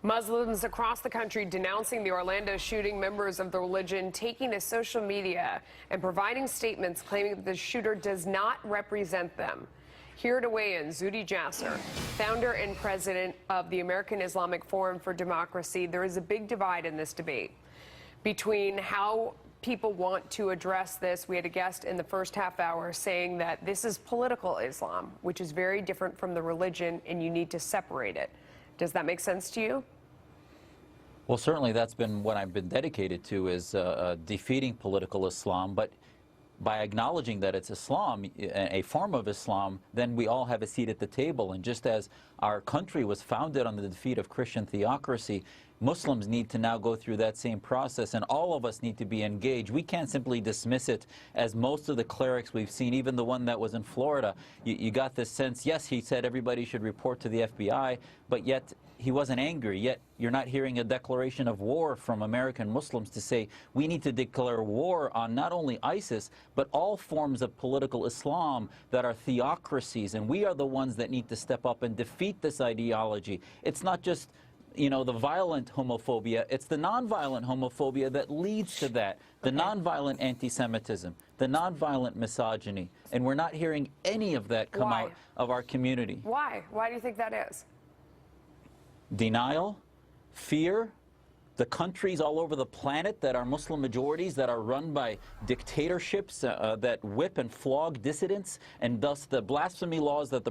Muslims across the country denouncing the Orlando shooting, members of the religion taking to social media and providing statements claiming that the shooter does not represent them. Here to weigh in, Jasser, founder and president of the American Islamic Forum for Democracy. There is a big divide in this debate between how people want to address this. We had a guest in the first half hour saying that this is political Islam, which is very different from the religion, and you need to separate it. Does that make sense to you? Well, certainly that's been what I've been dedicated to, is defeating political Islam. But by acknowledging that it's Islam, a form of Islam, then we all have a seat at the table. And just as our country was founded on the defeat of Christian theocracy, Muslims need to now go through that same process, and all of us need to be engaged. We can't simply dismiss it, as most of the clerics we've seen, even the one that was in Florida, you got this sense, yes, he said everybody should report to the FBI, but yet he wasn't angry. Yet you're not hearing a declaration of war from American Muslims to say we need to declare war on not only ISIS, but all forms of political Islam that are theocracies, and we are the ones that need to step up and defeat this ideology. It's not just, you know, the violent homophobia, it's the nonviolent homophobia that leads to that, the nonviolent anti-Semitism, the nonviolent misogyny, and we're not hearing any of that come out of our community. Why? Why do you think that is? Denial, fear. The countries all over the planet that are Muslim majorities, that are run by dictatorships that whip and flog dissidents, and thus the blasphemy laws that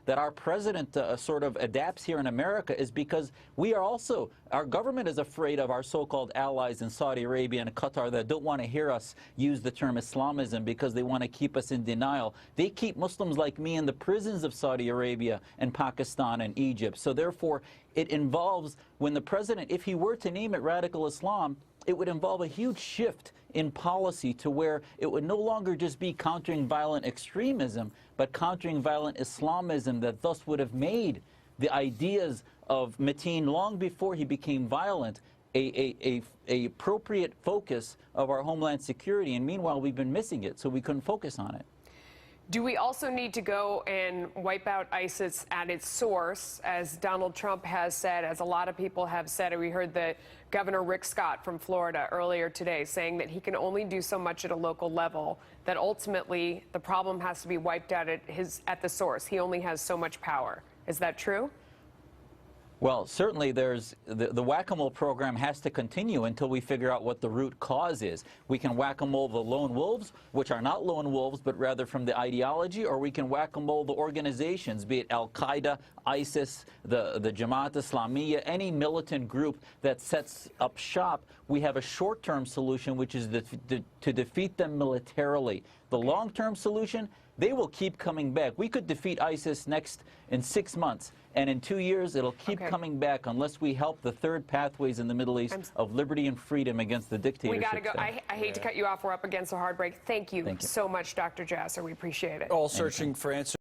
our president sort of adapts here in America, is because we are also, our government is afraid of our so-called allies in Saudi Arabia and Qatar that don't want to hear us use the term Islamism because they want to keep us in denial. They keep Muslims like me in the prisons of Saudi Arabia and Pakistan and Egypt. So therefore, it involves, when the president, if he were to name it radical Islam, it would involve a huge shift in policy to where it would no longer just be countering violent extremism, but countering violent Islamism that thus would have made the ideas of Mateen, long before he became violent, a appropriate focus of our homeland security. And meanwhile, we've been missing it, so we couldn't focus on it. Do we also need to go and wipe out ISIS at its source, as Donald Trump has said, as a lot of people have said? And we heard that Governor Rick Scott from Florida earlier today saying that he can only do so much at a local level, that ultimately the problem has to be wiped out at the source. He only has so much power. Is that true? Well, certainly there's the whack-a-mole program has to continue until we figure out what the root cause is. We can whack-a-mole the lone wolves, which are not lone wolves, but rather from the ideology, or we can whack-a-mole the organizations, be it Al-Qaeda, ISIS, the Jamaat Islamiyya, any militant group that sets up shop. We have a short-term solution, which is to defeat them militarily. The long-term solution, they will keep coming back. We could defeat ISIS in 6 months, and in 2 years it'll keep coming back unless we help the third pathways in the Middle East of liberty and freedom against the dictatorship. We got to go. I hate to cut you off. We're up against a hard break. Thank you so much, Dr. Jasser. We appreciate it. All searching for answers.